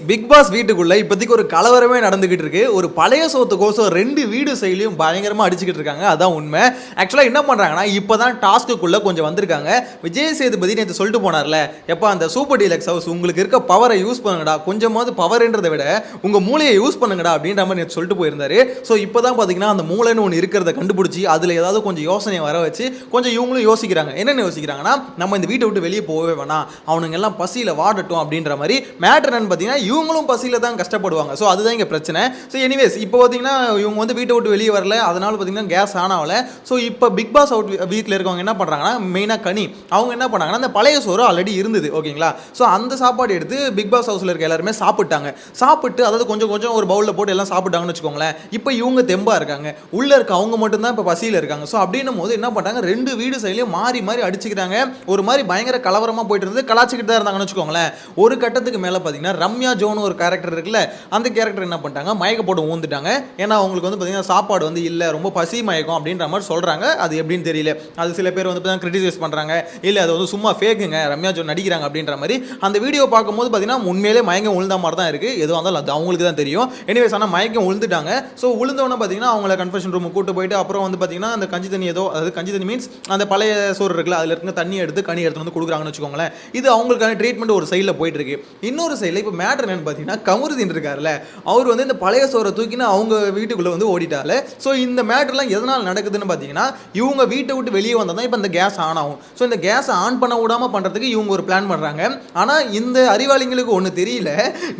Big pass வீட்டுக்குள்ள இப்போதைக்கு ஒரு கலவரமே நடந்துகிட்டு இருக்கு. ஒரு பழைய சோத்துக்கோசம் 2 வீடு சைட்லயும் பயங்கரமா அடிச்சுக்கிட்டு இருக்காங்க. அதான் உண்மை. ஆக்சுவலா என்ன பண்றாங்கன்னா, இப்பதான் டாஸ்க்குள்ள கொஞ்சம் வந்திருக்காங்க. விஜய் சேதுபதி நேற்று சொல்லிட்டு போனார்ல, எப்பா அந்த சூப்பர் டீலக்ஸ் ஹவுஸ் உங்களுக்கு இருக்க பவரை யூஸ் பண்ணுங்கடா, கொஞ்சமாவது பவர்ன்றதை விட உங்க மூளையை யூஸ் பண்ணுங்கடா அப்படின்ற மாதிரி நேற்று சொல்லிட்டு போயிருந்தாரு. ஸோ இப்போதான் பார்த்தீங்கன்னா அந்த மூளைன்னு ஒன்று இருக்கிறத கண்டுபிடிச்சி அதில் ஏதாவது கொஞ்சம் யோசனையை வர வச்சு கொஞ்சம் இவங்களும் யோசிக்கிறாங்க. என்னென்ன யோசிக்கிறாங்கன்னா, நம்ம இந்த வீட்டை விட்டு வெளியே போகவே வேணாம், அவனுங்க எல்லாம் பசியில் வாடட்டும் அப்படின்ற மாதிரி. மேட்டர் என்னன்னு பார்த்தீங்கன்னா, இவங்களும் பசியில் தான் கஷ்டப்படுவாங்க. ஸோ அதுதான் இங்கே பிரச்சனை. ஸோ எனிவேஸ் இப்போ பார்த்தீங்கன்னா இவங்க வந்து வீட்டை விட்டு வெளியே வரல, அதனால பார்த்தீங்கன்னா கேஸ் ஆன் ஆகல. ஸோ இப்போ பிக் பாஸ் அவுட் வீட்டில் இருக்கவங்க என்ன பண்ணுறாங்கன்னா, மெயினாக கனி அவங்க என்ன பண்ணாங்கன்னா, அந்த பழைய சோறு ஆல்ரெடி இருந்தது ஓகேங்களா. ஸோ அந்த சாப்பாடு எடுத்து பிக் பாஸ் ஹவுஸில் இருக்க எல்லாருமே சாப்பிட்டாங்க. சாப்பிட்டு அதாவது கொஞ்சம் கொஞ்சம் ஒரு பவுலில் போட்டு எல்லாம் சாப்பிட்டாங்கன்னு வச்சுக்கோங்களேன். இப்போ இவங்க தெம்பா இருக்காங்க, உள்ள இருக்க அவங்க மட்டும்தான் இப்போ பசியில் இருக்காங்க. ஸோ அப்படின்னும் போது என்ன பண்ணாங்க, 2 வீடு சைட்லையும் மாறி மாறி அடிச்சுக்கிறாங்க. ஒரு மாதிரி பயங்கர கலவரமாக போயிட்டு இருந்து கலாச்சிக்கிட்டு தான் இருந்தாங்கன்னு வச்சுக்கோங்களேன். ஒரு கட்டத்துக்கு மேலே பார்த்தீங்கன்னா ரம்யா ஜோன் ஒரு கேரக்டர் இருக்குல்ல, அந்த கேரக்டர் என்ன பண்ணிட்டாங்க, மயக்க போட்டு ஊந்துட்டாங்க. ஏன்னா அவங்களுக்கு வந்து பார்த்தீங்கன்னா சாப்பாடு வந்து இல்லை, ரொம்ப பசி மயக்கம் அப்படின்ற மாதிரி சொல்கிறாங்க. அது எப்படின்னு தெரியல. அது சில பேர் வந்து கிரிட்டிசைஸ் பண்ணுறாங்க, இல்லை அது வந்து சும்மா ஃபேக்குங்க, ரம்யா ஜோன் நடிக்கிறாங்க அப்படின்ற மாதிரி. அந்த வீடியோ பார்க்கும்போது பார்த்தீங்கன்னா உண்மையிலே மயக்கம் உழுந்த மாதிரி தான் இருக்குது. எதுவாக இருந்தாலும் அது அவங்களுக்கு தான் தெரியும். எனிவேஸ் ஆனால் மயக்கம் உழுந்துட்டாங்க. ஸோ உழுந்தவொன்னே பார்த்தீங்கன்னா அவங்கள கன்ஃபெஷன் ரூமுக்கு கூட்டு போயிட்டு அப்புறம் வந்து பார்த்தீங்கன்னா அந்த கஞ்சி தண்ணி ஏதோ, அதாவது கஞ்சி தண்ணி மீன்ஸ் அந்த பழைய சோறு இருக்குல்ல, அதில் இருக்க தண்ணி எடுத்து கனி எடுத்து வந்து கொடுக்குறாங்கன்னு வச்சுக்கோங்களேன். இது அவங்களுக்கான ட்ரீட்மெண்ட் ஒரு சைடில் போயிட்டு இருக்கு. இன்னொரு சைடில் இப்போ மேட்டர் என்னன்னு பார்த்தீங்கன்னா, கமருதீன் இருக்காருல்ல, அவர் வந்து இந்த பழைய சோறை தூக்கினா அவங்க வீட்டுக்குள்ளே வந்து ஓடிட்டால. ஸோ இந்த மேட்டர்லாம் எதனால் நடக்குதுன்னு பார்த்தீங்கன்னா, இவங்க வீட்டை விட்டு வெளியே வந்தால் தான் இப்போ இந்த கேஸ் ஆன் ஆகும். ஸோ இந்த கேஸை ஆன் பண்ண விடாமல் பண்ணுறதுக்கு இவங்க ஒரு பிளான் பண்ணுறாங்க. ஆனால் இந்த அறிவாளிங்களுக்கு ஒன்று தெரியல,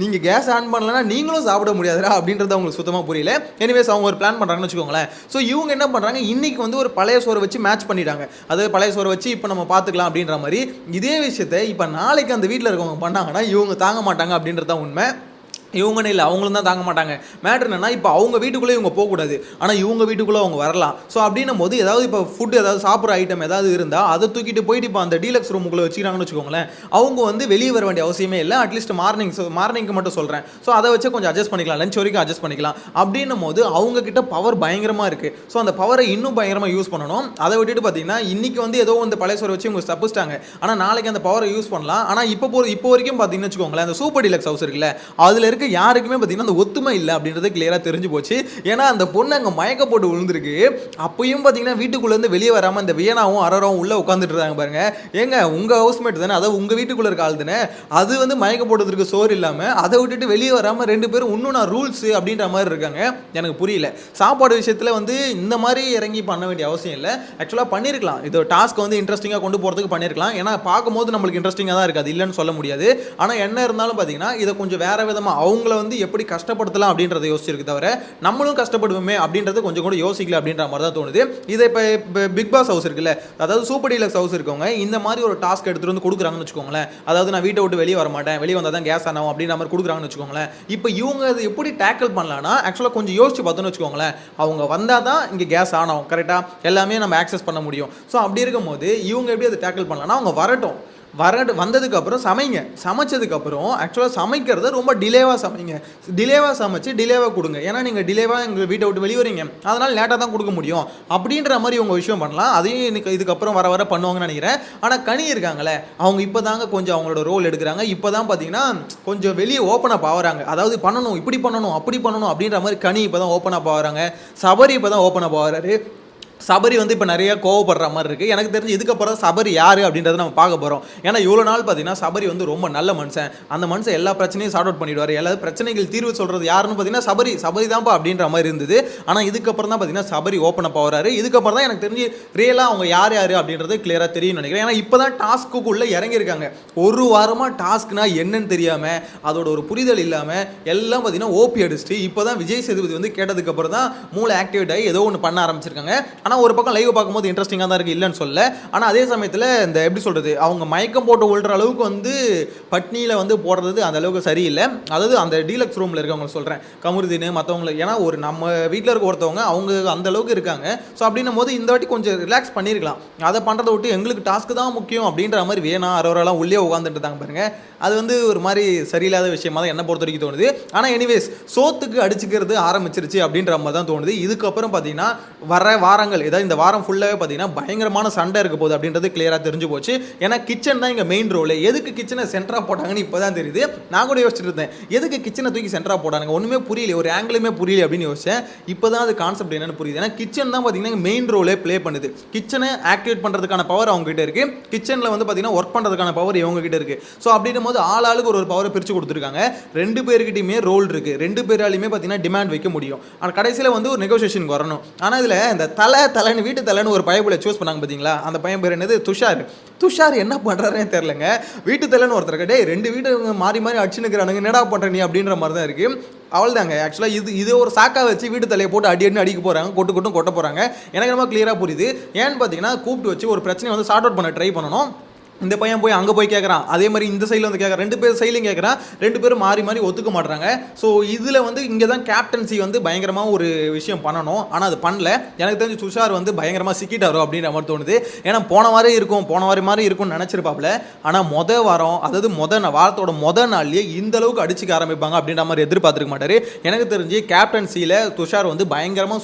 நீங்கள் கேஸ் ஆன் பண்ணலன்னா நீங்களும் சாப்பிட முடியாதுடா அப்படின்றது அவங்களுக்கு சுத்தமாக புரியல. எனிவேஸ் அவங்க ஒரு பிளான் பண்ணுறாங்கன்னு வச்சுக்கோங்களேன். ஸோ இவங்க என்ன பண்ணுறாங்க, இன்னைக்கு வந்து ஒரு பழைய சோறை வச்சு மேட்ச் பண்ணிட்டாங்க. அதாவது பழைய சோறை வச்சு இப்போ நம்ம பார்த்துக்கலாம் அப்படின்ற மாதிரி. இதே விஷயத்தை இப்போ நாளைக்கு அந்த வீட்டில் இருக்கவங்க பண்ணாங்கன்னா இவங்க தாங்க மாட்டாங்க அப்படின்றது தான் உண்மை. இவங்கன்னு இல்லை, அவங்களும் தான் தாங்க மாட்டாங்க. மேட்ரு என்னன்னா, இப்போ அவங்க வீட்டுக்குள்ளே இவங்க போகக்கூடாது, ஆனால் இவங்க வீட்டுக்குள்ளே அவங்க வரலாம். ஸோ அப்படின்னும் போது ஏதாவது இப்போ ஃபுட் ஏதாவது சாப்பிட்ற ஐட்டம் ஏதாவது இருந்தால் அதை தூக்கிட்டு போயிட்டு இப்போ அந்த டீலக்ஸ் ரூமுக்குள்ளே வச்சுக்கிறாங்கன்னு வச்சுக்கோங்களேன். அவங்க வந்து வெளியே வர வேண்டிய அவசியமே இல்லை. அட்லீஸ்ட் மார்னிங்க்கு மட்டும் சொல்கிறேன். ஸோ அதை வச்சு கொஞ்சம் அட்ஜஸ்ட் பண்ணிக்கலாம், லஞ்ச் வரைக்கும் அட்ஜஸ்ட் பண்ணிக்கலாம். அப்படின்னும் போது அவங்க கிட்ட பவர் பயங்கரமாக இருக்குது. ஸோ அந்த பவரை இன்னும் பயங்கரமாக யூஸ் பண்ணணும். அதை விட்டுட்டு பார்த்தீங்கன்னா இன்றைக்கி வந்து ஏதோ வந்து பழைய சோறை வச்சு இவங்க தப்பிச்சிட்டாங்க, ஆனால் நாளைக்கு அந்த பவரை யூஸ் பண்ணலாம். ஆனால் இப்போ வரைக்கும் பார்த்தீங்கன்னு வச்சுக்கோங்களேன், அந்த சூப்பர் டீலக்ஸ் ஹவுஸ் இருக்குல்ல, அதில் யாருக்குமே பார்த்தீங்கன்னா அந்த ஒத்துமை இல்லை அப்படின்றது கிளியராக தெரிஞ்சு போச்சு. ஏன்னா அந்த பொண்ணு அங்கே மயக்க போட்டு விழுந்திருக்கு. அப்பயும் பார்த்தீங்கன்னா வீட்டுக்குள்ளேருந்து வெளியே வராமல் இந்த வியனாவும் அரராவும் உள்ளே உட்காந்துட்டு இருக்காங்க பாருங்க. ஏங்க உங்கள் ஹவுஸ்மேட் தானே, அதாவது உங்கள் வீட்டுக்குள்ளே இருக்க ஆள் தானே, அது வந்து மயக்க போட்டதுக்கு சோறு இல்லாமல் அதை விட்டுட்டு வெளியே வராமல் 2 பேரும் இன்னும் நான் ரூல்ஸ் அப்படின்ற மாதிரி இருக்காங்க. எனக்கு புரியல. சாப்பாடு விஷயத்தில் வந்து இந்த மாதிரி இறங்கி பண்ண வேண்டிய அவசியம் இல்லை. ஆக்சுவலாக பண்ணியிருக்கலாம், இது டாஸ்க் வந்து இன்ட்ரெஸ்டிங்காக கொண்டு போகிறதுக்கு பண்ணியிருக்கலாம். ஏன்னா பார்க்கும்போது நம்மளுக்கு இன்ட்ரெஸ்டிங்காக தான் இருக்குது, அது இல்லைன்னு சொல்ல முடியாது. ஆனால் என்ன இருந்தாலும் பார்த்தீங்கன்னா இதை கொஞ்சம் வேறு விதமாக அவங்கள வந்து எப்படி கஷ்டப்படுத்தலாம் அப்படின்றத யோசிச்சிருக்கு தவிர நம்மளும் கஷ்டப்படுவோமே அப்படின்றது கொஞ்சம் கூட யோசிக்கல அப்படின்ற மாதிரி தான் தோணுது. இதை இப்போ பிக் பாஸ் ஹவுஸ் இருக்குல்ல, அதாவது சூப்பர் டீலக்ஸ் ஹவுஸ் இருக்கவங்க இந்த மாதிரி ஒரு டாஸ்க் எடுத்துகிட்டு வந்து கொடுக்குறாங்கன்னு வச்சுக்கோங்களேன். அதாவது நான் வீட்டை விட்டு வெளியே வர மாட்டேன், வெளியே வந்தால் தான் கேஸ் ஆகும் அப்படின்ற மாதிரி கொடுக்குறாங்கன்னு வச்சுக்கோங்களேன். இப்போ இவங்க அதை எப்படி டேக்கிள் பண்ணலாம்னா, ஆக்சுவலாக கொஞ்சம் யோசிச்சு பார்த்தோன்னு வச்சுக்கோங்களேன், அவங்க வந்தால் தான் இங்கே கேஸ் ஆன் ஆகும், கரெக்டாக எல்லாமே நம்ம ஆக்சஸ் பண்ண முடியும். ஸோ அப்படி இருக்கும்போது இவங்க எப்படி அதை டேக்கிள் பண்ணலாம்னா, அவங்க வந்ததுக்கப்புறம் சமைச்சதுக்கப்புறம் ஆக்சுவலாக சமைக்கிறத ரொம்ப டிலேவாக சமைங்க, டிலேவாக சமைச்சு டிலேவாக கொடுங்க. ஏன்னா நீங்கள் டிலேவாக எங்கள் வீட்டை விட்டு வெளியே வரீங்க, அதனால் லேட்டாக தான் கொடுக்க முடியும் அப்படின்ற மாதிரி உங்கள் விஷயம் பண்ணலாம். அதையும் எனக்கு இதுக்கப்புறம் வர பண்ணுவாங்கன்னு நினைக்கிறேன். ஆனால் கனி இருக்காங்களே, அவங்க இப்போ தாங்க கொஞ்சம் அவங்களோட ரோல் எடுக்கிறாங்க. இப்போ தான் பார்த்தீங்கன்னா கொஞ்சம் வெளியே ஓப்பன் அப் ஆகிறாங்க. அதாவது பண்ணணும், இப்படி பண்ணணும், அப்படி பண்ணணும் அப்படின்ற மாதிரி கனி இப்போ தான் ஓப்பன் அப் ஆகிறாங்க. சபரி இப்போ தான் ஓப்பன் அப் ஆகிறாரு. சபரி வந்து இப்போ நிறைய கோவப்படுற மாதிரி இருக்குது. எனக்கு தெரிஞ்சு இதுக்கப்புறம் சபரி யார் அப்படின்றத நம்ம பார்க்க போகிறோம். ஏன்னா இவ்வளோ நாள் பார்த்தீங்கன்னா சபரி வந்து ரொம்ப நல்ல மனுஷன், அந்த மனுஷன் எல்லா பிரச்சனையும் சார்ட் அவுட் பண்ணிடுவார், எல்லா பிரச்சனைகள் தீர்வு சொல்கிறது யாருன்னு பார்த்தீங்கன்னா சபரி தான்ப்பா அப்படின்ற மாதிரி இருந்தது. ஆனால் இதுக்கப்புறம் தான் பார்த்தீங்கன்னா சபரி ஓப்பன் அப் ஆகிறாரு. இதுக்கப்புறம் தான் எனக்கு தெரிஞ்சு ரியலாக அவங்க யார் அப்படின்றது கிளியராக தெரியும்னு நினைக்கிறேன். ஏன்னா இப்போ தான் டாஸ்க்குள்ளே இறங்கியிருக்காங்க. ஒரு வாரமாக டாஸ்க்னா என்னன்னு தெரியாமல், அதோட ஒரு புரிதல் இல்லாமல் எல்லாம் பார்த்தீங்கன்னா ஓபி அடிச்சுட்டு இப்போ தான் விஜய் சேதுபதி வந்து கேட்டதுக்கப்புறம் தான் மூளை ஆக்டிவேட் ஆகி ஏதோ ஒன்று பண்ண ஆரம்பிச்சிருக்காங்க. ஆனால் ஒரு பக்கம் லைவ் பார்க்கும்போது இன்ட்ரெஸ்டிங்காக தான் இருக்குது, இல்லைன்னு சொல்ல. ஆனால் அதே சமயத்தில் இந்த எப்படி சொல்கிறது, அவங்க மயக்கம் போட்டு விழுற அளவுக்கு வந்து பட்னியில் வந்து போடுறது அந்த அளவுக்கு சரியில்லை. அதாவது அந்த டீலக்ஸ் ரூமில் இருக்கவங்க சொல்கிறேன், கமருதீன் மற்றவங்களை, ஏன்னா ஒரு நம்ம வீட்டில் இருக்க ஒருத்தவங்க அவங்க அந்த அளவுக்கு இருக்காங்க. ஸோ அப்படின்னும் போது இந்த வாட்டி கொஞ்சம் ரிலாக்ஸ் பண்ணியிருக்கலாம். அதை பண்ணுறதை விட்டு எங்களுக்கு டாஸ்க்கு தான் முக்கியம் அப்படின்ற மாதிரி வேணாம் அரோரெல்லாம் உள்ளே உட்காந்துட்டு தாங்க பாருங்கள். அது வந்து ஒரு மாதிரி சரியில்லாத விஷயமாக தான் என்னை பொறுத்த வரைக்கும் தோணுது. ஆனால் எனிவேஸ் சோத்துக்கு அடிச்சுக்கிறது ஆரம்பிச்சிருச்சு அப்படின்ற மாதிரி தான் தோணுது. இதுக்கப்புறம் பார்த்தீங்கன்னா வர வாரங்கள் வாரங்கள் ஏதாவது இந்த வாரம் ஃபுல்லாகவே பார்த்தீங்கன்னா பயங்கரமான சண்டை இருக்க போகுது அப்படின்றது கிளியராக தெரிஞ்சு போச்சு. ஏன்னா கிச்சன் தான் இங்கே மெயின் ரோல். எதுக்கு கிச்சனை சென்டராக போட்டாங்கன்னு இப்போ தான் தெரியுது. நான் கூட யோசிச்சுட்டு இருந்தேன், எதுக்கு கிச்சனை தூக்கி சென்டராக போட்டாங்க, ஒன்றுமே புரியல, ஒரு ஆங்கிளுமே புரியல அப்படின்னு யோசிச்சேன். இப்போ தான் அது கான்செப்ட் என்னன்னு புரியுது. ஏன்னா கிச்சன் தான் பார்த்தீங்கன்னா மெயின் ரோலே ப்ளே பண்ணுது. கிச்சனை ஆக்டிவேட் பண்ணுறதுக்கான பவர் அவங்க கிட்ட இருக்கு, கிச்சனில் வந்து பார்த்தீங்கன்னா ஒர்க் பண்ணுறதுக்கான பவர் இவங்க கிட்ட இருக்கு. ஸோ அப்படின்னும் போது ஆளுக்கு ஒரு பவரை பிரித்து கொடுத்துருக்காங்க. 2 பேருக்கிட்டையுமே ரோல் இருக்கு, 2 பேராலையுமே பார்த்தீங்கன்னா டிமாண்ட் வைக்க முடியும். ஆனால் கடைசியில் வந்து ஒரு நெகோசியேஷன் வரணும். ஆனால் இதில் இந்த தலைன்னு வீட்டு தலைன்னு ஒரு பையனை சூஸ் பண்ணாங்க பார்த்தீங்களா, அந்த பையன் பேர் என்னது, துஷார் என்ன பண்ணுறாருன்னு தெரிலங்க. வீட்டு தலைன்னு ஒருத்தர் டே 2 வீடு மாறி மாறி அடிச்சுன்னுக்கிறானுங்க, என்னடா பண்ணுற நீ அப்படின்ற மாதிரி தான் இருக்கு. அவள் தாங்க ஆக்சுவலாக இது ஒரு சாக்கா வச்சு வீட்டு தலையை போட்டு அடிக்க போகிறாங்க, கொட்ட போகிறாங்க. எனக்கு ரொம்ப கிளியராக புரியுது. ஏன்னு பார்த்தீங்கன்னா கூப்பிட்டு வச்சு ஒரு பிரச்சனையை வந்து சார்ட் அவுட் பண்ண ட்ரை பண்ணணும். இந்த பையன் போய் அங்கே போய் கேட்குறான், அதே மாதிரி இந்த சைடில் வந்து கேட்குறான், 2 பேர் சைட்லையும் கேட்குறான், 2 பேரும் மாறி ஒத்துக்க மாட்டுறாங்க. ஸோ இதில் வந்து இங்கே தான் கேப்டன்சி வந்து பயங்கரமாக ஒரு விஷயம் பண்ணணும். ஆனால் அது பண்ணல. எனக்கு தெரிஞ்சு துஷார் வந்து பயங்கரமாக சிக்கிட்டாரோ அப்படின்ற மாதிரி தோணுது. ஏன்னா போன வாரம் மாதிரி இருக்கும்னு நினச்சிருப்பாப்புல. ஆனால் வாரம், அதாவது வாரத்தோட நாள்லேயே இந்த அளவுக்கு அடிச்சுக்க ஆரம்பிப்பாங்க அப்படின்ற மாதிரி எதிர்பார்த்துருக்க மாட்டார். எனக்கு தெரிஞ்சு கேப்டன்சியில் துஷார் வந்து பயங்கரமாக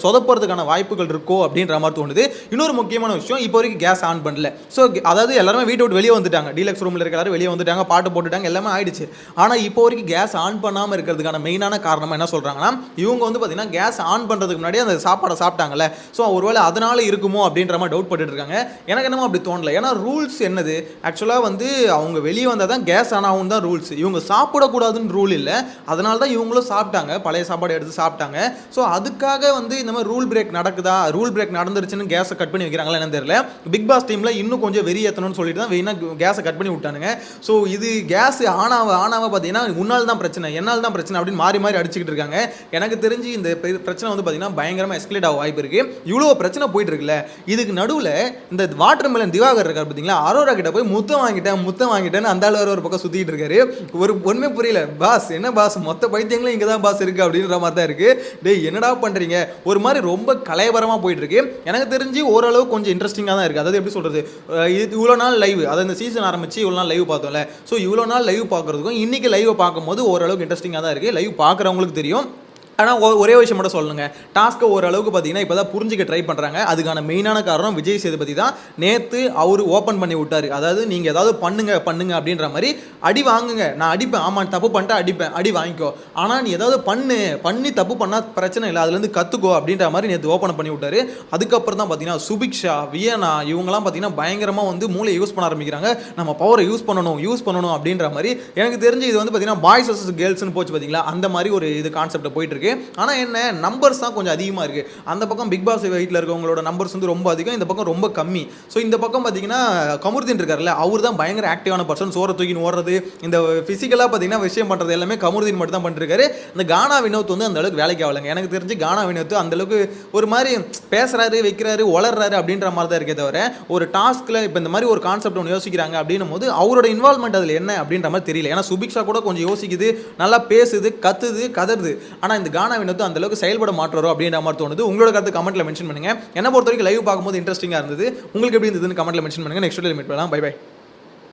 சொதப்புறதுக்கான வாய்ப்புகள் இருக்கோ அப்படின்ற மாதிரி தோணுது. இன்னொரு முக்கியமான விஷயம், இப்போ வரைக்கும் கேஸ் ஆன் பண்ணல. ஸோ அதாவது எல்லாரும் வீட்டை விட்டு வெளியே வந்துட்டாங்க, டீலக்ஸ் ரூமில் இருக்கிறாரு, வெளியே வந்துட்டாங்க, பாட்டு போட்டுட்டாங்க, எல்லாமே ஆயிடுச்சு. ஆனால் இப்போ வரைக்கும் கேஸ் ஆன் பண்ணாமல் இருக்கிறதுக்கான மெயினான காரணம் என்ன சொல்கிறாங்கன்னா, இவங்க வந்து பார்த்தீங்கன்னா கேஸ் ஆன் பண்ணுறதுக்கு முன்னாடி அந்த சாப்பாடை சாப்பிட்டாங்கல்ல, ஸோ ஒருவேளை அதனால இருக்குமோ அப்படின்ற மாதிரி டவுட் பட்டுட்டு இருக்காங்க. எனக்கு என்னமோ அப்படி தோணல. ஏன்னா ரூல்ஸ் என்னது, ஆக்சுவலாக வந்து அவங்க வெளியே வந்தால் தான் கேஸ் ஆன் ஆகும் தான் ரூல்ஸ். இவங்க சாப்பிடக்கூடாதுன்னு ரூல் இல்லை, அதனால தான் இவங்களும் சாப்பிட்டாங்க, பழைய சாப்பாடு எடுத்து சாப்பிட்டாங்க. ஸோ அதுக்காக வந்து இந்த மாதிரி ரூல் பிரேக் நடக்குதா, ரூல் பிரேக் நடந்துருச்சுன்னு கேஸை கட் பண்ணி வைக்கிறாங்களா என்னன்னு தெரியல. பிக் பாஸ் டீமில் இன்னும் கொஞ்சம் வெறி ஏற்றணும்னு சொல்லி தான் வெயினா கேஸை கட் பண்ணி விட்டானுங்க. ஸோ இது கேஸ் ஆனாவ பார்த்தீங்கன்னா உன்னால் தான் பிரச்சனை, என்னால் தான் பிரச்சனை அப்படின்னு மாறி அடிச்சுக்கிட்டு இருக்காங்க. எனக்கு தெரிஞ்சு இந்த பிரச்சனை வந்து பார்த்தீங்கன்னா பயங்கரமாக எஸ்கலேட் ஆக வாய்ப்பு இருக்கு. இவ்வளோ பிரச்சனை போயிட்டு இருக்குல்ல, இதுக்கு நடுவில் இந்த வாட்டர் மெலன் திவாகர் இருக்கார் பார்த்தீங்களா, அரோரா கிட்ட போய் முத்தம் வாங்கிட்டேன்னு அந்த ஆள் ஒரு பக்கம் சுற்றிட்டு இருக்காரு. ஒன்றுமே புரியல. பாஸ் என்ன பாஸ், மொத்த பைத்தியங்களும் இங்கே தான் பாஸ் இருக்கு அப்படின்ற மாதிரி தான் இருக்கு. டேய் என்னடா பண்ணுறீங்க, ஒரு மாதிரி ரொம்ப கலைபரமாக போயிட்டு இருக்கு. எனக்கு தெரிஞ்சு ஓரளவு கொஞ்சம் இன்ட்ரெஸ்டிங்காக தான் இருக்குது. அதாவது எப்படி சொல்கிறது, இவ்வளோ நாள் லைவ், அதாவது இந்த சீசன் ஆரம்பிச்சு இவ்வளோ நாள் லைவ் பார்த்தோம்ல, ஸோ இவ்வளோ நாள் லைவ் பார்க்குறதுக்கும் இன்றைக்கி லைவ் பார்க்கும்போது ஓரளவுக்கு இன்ட்ரெஸ்டிங்காக தான் இருக்குது. லைவ் பார்க்குறவங்களுக்கு தெரியும். ஆனால் ஒரே விஷயம் மட்டும் சொல்லணுங்க, டாஸ்க்கை ஓரளவுக்கு பார்த்தீங்கன்னா இப்போ தான் புரிஞ்சிக்க ட்ரை பண்ணுறாங்க. அதுக்கான மெயினான காரணம் விஜய் சேதுபதி தான். நேற்று அவர் ஓப்பன் பண்ணி விட்டார். அதாவது நீங்கள் ஏதாவது பண்ணுங்க அப்படின்ற மாதிரி, அடி வாங்குங்க, நான் அடிப்பேன், ஆமாம் தப்பு பண்ணிட்டு அடிப்பேன், அடி வாங்கிக்கோ, ஆனால் நீ ஏதாவது பண்ணி தப்பு பண்ணால் பிரச்சனை இல்லை, அதுலேருந்து கற்றுக்கோ அப்படின்ற மாதிரி நேற்று ஓப்பன் பண்ணி விட்டார். அதுக்கப்புறம் தான் பார்த்தீங்கன்னா சுபிக்ஷா, வியனா இவங்கெல்லாம் பார்த்தீங்கன்னா பயங்கரமாக வந்து மூளை யூஸ் பண்ண ஆரம்பிக்கிறாங்க. நம்ம பவரை யூஸ் பண்ணணும் அப்படின்ற மாதிரி. எனக்கு தெரிஞ்சு இது வந்து பார்த்தீங்கன்னா பாய்ஸ் வர்சஸ் கேர்ள்ஸ்னு போச்சு பார்த்தீங்களா, அந்த மாதிரி ஒரு இது கான்செப்ட் போயிட்டு இருக்கு. ஆனால் என்ன நம்பர்ஸ் தான் கொஞ்சம் அதிகமாக இருக்குது. அந்த பக்கம் பிக் பாஸ் வீட்டில் இருக்கவங்களோட நம்பர்ஸ் வந்து ரொம்ப அதிகம், இந்த பக்கம் ரொம்ப கம்மி. ஸோ இந்த பக்கம் பார்த்தீங்கன்னா கமருதீன் இருக்கார்ல, அவர் தான் பயங்கர ஆக்டிவான பர்சன். சோரை தூக்கின்னு ஓடுறது, இந்த ஃபிசிக்கலாக பார்த்தீங்கன்னா விஷயம் பண்ணுறது எல்லாமே கமருதீன் மட்டும் தான் பண்ணிருக்காரு. இந்த கானா வினோத் வந்து அந்த அளவுக்கு வேலைக்கு ஆகலைங்க. எனக்கு தெரிஞ்சு கானா வினோத் அந்த அளவுக்கு ஒரு மாதிரி பேசுறாரு, வைக்கிறாரு, வளர்றாரு அப்படின்ற மாதிரி தான் இருக்கே தவிர, ஒரு டாஸ்கில் இப்போ இந்த மாதிரி ஒரு கான்செப்ட் ஒன்று யோசிக்கிறாங்க அப்படின்னும் போது அவரோட இன்வால்மெண்ட் அதில் என்ன அப்படின்ற மாதிரி தெரியல. ஏன்னா சுபிக்ஷா கூட கொஞ்சம் யோசிக்குது, நல்லா பேசுது, கத்துது, கதறுது. ஆனால் இந்த கானா வினோத் அந்த அளவுக்கு செயல்பட மாற்றோ அப்படின்ற மாதிரி தோணுது. உங்களோட கருத்து கமெண்ட்ல மென்ஷன் பண்ணுங்க. என்ன பொறுத்த வரைக்கும் லைவ் பார்க்கும்போது இன்ட்ரெஸ்டிங்காக இருந்தது. உங்களுக்கு எப்படி இருந்ததுன்னு கமெண்ட்ல மென்ஷன் பண்ணுங்க. நெக்ஸ்ட் வீடியோல மீட் பண்ணலாம். Bye by.